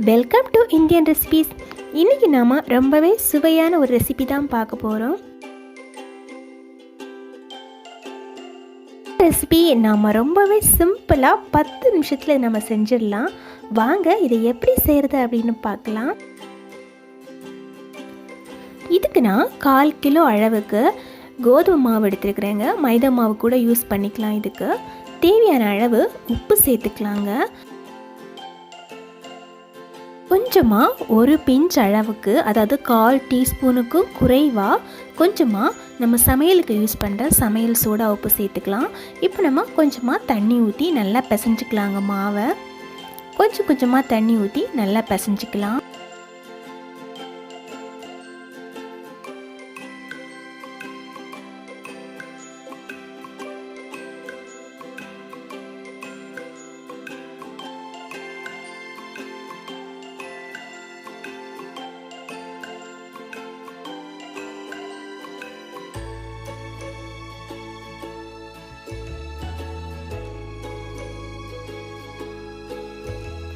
Welcome to Indian recipes. இன்றைக்கி நாம் ரொம்பவே சுவையான ஒரு ரெசிபி தான் பார்க்க போகிறோம். ரெசிபி நாம் ரொம்பவே சிம்பிளாக 10 நிமிஷத்தில் நம்ம செஞ்சிடலாம். வாங்க இதை எப்படி செய்கிறது அப்படின்னு பார்க்கலாம். இதுக்கு நான் 1/4 கிலோ அளவுக்கு கோதுமை மாவு எடுத்துருக்குறேங்க. மைதா மாவு கூட யூஸ் பண்ணிக்கலாம். இதுக்கு தேவையான அளவு உப்பு சேர்த்துக்கலாங்க. கொஞ்சமாக ஒரு பிஞ்ச் அளவுக்கு, அதாவது 1/4 டீஸ்பூனுக்கும் குறைவாக கொஞ்சமாக நம்ம சமையலுக்கு யூஸ் பண்ணுற சமையல் சோடா உப்பு சேர்த்துக்கலாம். இப்போ நம்ம கொஞ்சமாக தண்ணி ஊற்றி நல்லா பிசைஞ்சிக்கலாங்க. மாவை கொஞ்சம் கொஞ்சமாக தண்ணி ஊற்றி நல்லா பிசைஞ்சிக்கலாம்.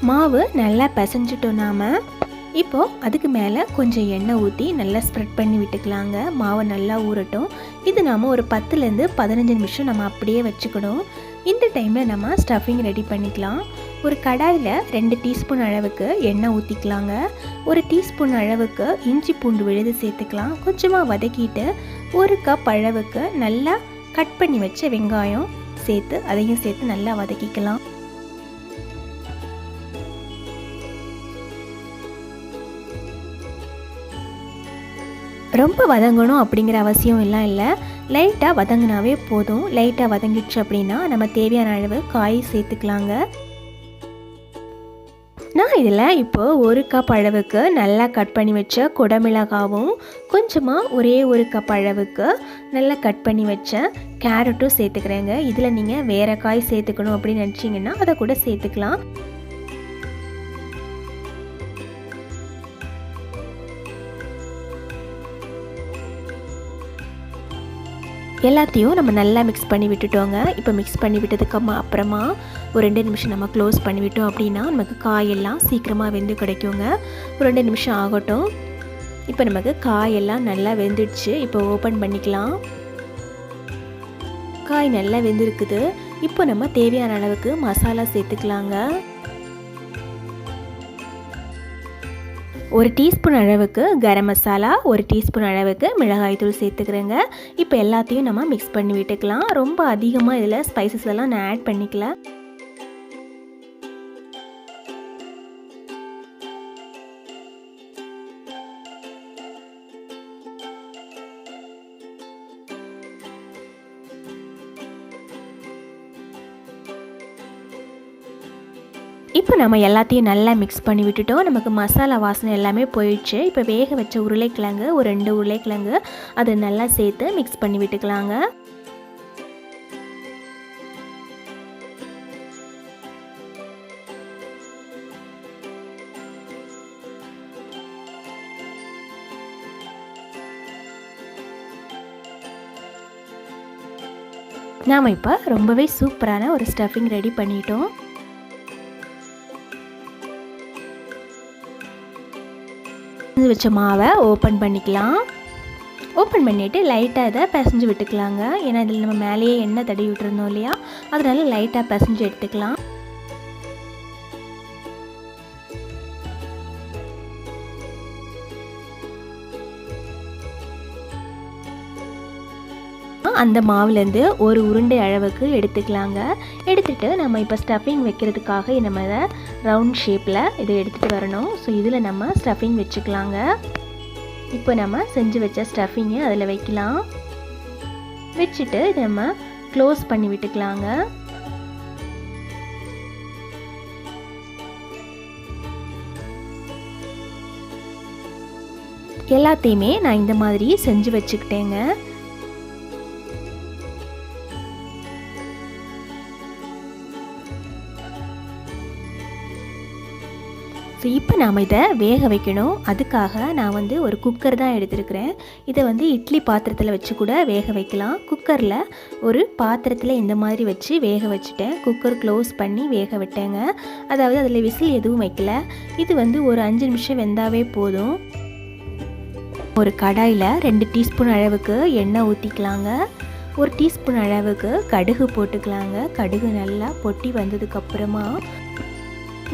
மாவு நல்லா பிசைஞ்சிட்டோம். நாம் இப்போது அதுக்கு மேலே கொஞ்சம் எண்ணெய் ஊற்றி நல்லா ஸ்ப்ரெட் பண்ணி விட்டுக்கலாங்க. மாவை நல்லா ஊறட்டும். இது நாம் ஒரு 10லேருந்து 15 நிமிஷம் நம்ம அப்படியே வச்சுக்கணும். இந்த டைமில் நம்ம ஸ்டஃபிங் ரெடி பண்ணிக்கலாம். ஒரு கடாயில் 2 டீஸ்பூன் அளவுக்கு எண்ணெய் ஊற்றிக்கலாங்க. 1 டீஸ்பூன் அளவுக்கு இஞ்சி பூண்டு விழுது சேர்த்துக்கலாம். கொஞ்சமாக வதக்கிட்டு 1 கப் அளவுக்கு நல்லா கட் பண்ணி வச்ச வெங்காயம் அதையும் சேர்த்து நல்லா வதக்கிக்கலாம். ரொம்ப வதங்கணும் அப்படிங்கிற அவசியம் எல்லாம் இல்லை. லைட்டாக வதங்கினாவே போதும். லைட்டாக வதங்கிடுச்சு அப்படின்னா நம்ம தேவையான அளவு காய் சேர்த்துக்கலாங்க. நான் இதில் இப்போது 1 கப் அளவுக்கு நல்லா கட் பண்ணி வச்ச குடமிளகாவும், கொஞ்சமாக ஒரே 1 கப் அளவுக்கு நல்லா கட் பண்ணி வச்ச கேரட்டும் சேர்த்துக்கிறேங்க. இதில் நீங்கள் வேறு காய் சேர்த்துக்கணும் அப்படின்னு நினச்சிங்கன்னா அதை கூட சேர்த்துக்கலாம். எல்லாத்தையும் நம்ம நல்லா மிக்ஸ் பண்ணி விட்டுட்டோங்க. இப்போ மிக்ஸ் பண்ணி விட்டதுக்கு அப்புறமா ஒரு 2 நிமிஷம் நம்ம க்ளோஸ் பண்ணி விட்டோம் அப்படின்னா நமக்கு காயெல்லாம் சீக்கிரமாக வெந்து கிடைக்குங்க. ஒரு 2 நிமிஷம் ஆகட்டும். இப்போ நமக்கு காயெல்லாம் நல்லா வெந்துடுச்சு. இப்போ ஓப்பன் பண்ணிக்கலாம். காய் நல்லா வெந்திருக்குது. இப்போ நம்ம தேவையான அளவுக்கு மசாலா சேர்த்துக்கலாங்க. 1 டீஸ்பூன் அளவுக்கு கரம் மசாலா, 1 டீஸ்பூன் அளவுக்கு மிளகாய் தூள் சேர்த்துக்கிறேங்க. இப்போ எல்லாத்தையும் நம்ம மிக்ஸ் பண்ணி விட்டுக்கலாம். ரொம்ப அதிகமாக இதில் ஸ்பைசஸ் எல்லாம் நான் ஆட் பண்ணிக்கல. இப்போ நம்ம எல்லாத்தையும் நல்லா மிக்ஸ் பண்ணி விட்டுட்டோம். நமக்கு மசாலா வாசனை எல்லாமே போயிடுச்சு. இப்போ வேக வச்ச உருளைக்கிழங்கு, ஒரு 2 உருளைக்கிழங்கு அதை நல்லா சேர்த்து மிக்ஸ் பண்ணி விட்டுக்கலாங்க. நாம் இப்போ ரொம்பவே சூப்பரான ஒரு ஸ்டஃபிங் ரெடி பண்ணிட்டோம். வச்ச மாவை ஓப்பன் பண்ணிக்கலாம். ஓப்பன் பண்ணிவிட்டு லைட்டாக இதை பிசைஞ்சு விட்டுக்கலாங்க. ஏன்னா இதில் நம்ம மேலேயே எண்ணெய் தடவி விட்டுருந்தோம் இல்லையா, அதனால லைட்டாக பிசைஞ்சு எடுத்துக்கலாம். அந்த மாவுலேருந்து ஒரு உருண்டை அளவுக்கு எடுத்துக்கலாங்க. எடுத்துகிட்டு நம்ம இப்போ ஸ்டஃபிங் வைக்கிறதுக்காக நம்ம இதை ரவுண்ட் ஷேப்பில் இதை எடுத்துகிட்டு வரணும். ஸோ இதில் நம்ம ஸ்டஃபிங் வச்சுக்கலாங்க. இப்போ நம்ம செஞ்சு வச்ச ஸ்டஃபிங்கை அதில் வைக்கலாம். வச்சுட்டு இதை நம்ம க்ளோஸ் பண்ணி விட்டுக்கலாங்க. எல்லாத்தையுமே நான் இந்த மாதிரி செஞ்சு வச்சுக்கிட்டேங்க. ஸோ இப்போ நாம் இதை வேக வைக்கணும். அதுக்காக நான் வந்து ஒரு குக்கர் தான் எடுத்துருக்கிறேன். இதை வந்து இட்லி பாத்திரத்தில் வச்சு கூட வேக வைக்கலாம். குக்கரில் ஒரு பாத்திரத்தில் இந்த மாதிரி வச்சு வேக வச்சுட்டேன். குக்கர் க்ளோஸ் பண்ணி வேக விட்டேங்க. அதாவது அதில் விசில் எதுவும் வைக்கல. இது வந்து ஒரு 5 நிமிஷம் வெந்தாவே போதும். ஒரு கடாயில் 2 டீஸ்பூன் அளவுக்கு எண்ணெய் ஊற்றிக்கலாங்க. 1 டீஸ்பூன் அளவுக்கு கடுகு போட்டுக்கலாங்க. கடுகு நல்லா பொட்டி வந்ததுக்கப்புறமா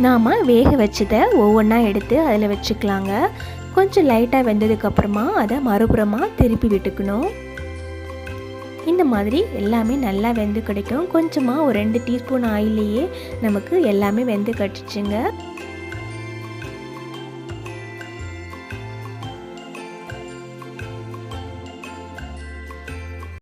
நாம் வேக வச்சதை ஒவ்வொன்றா எடுத்து அதில் வச்சுக்கலாங்க. கொஞ்சம் லைட்டாக வெந்ததுக்கப்புறமா அதை மறுபுறமாக திருப்பி விட்டுக்கணும். இந்த மாதிரி எல்லாமே நல்லா வெந்து கிடைக்கும். கொஞ்சமாக ஒரு 2 டீஸ்பூன் ஆயிலையே நமக்கு எல்லாமே வெந்து கட்டிச்சுங்க.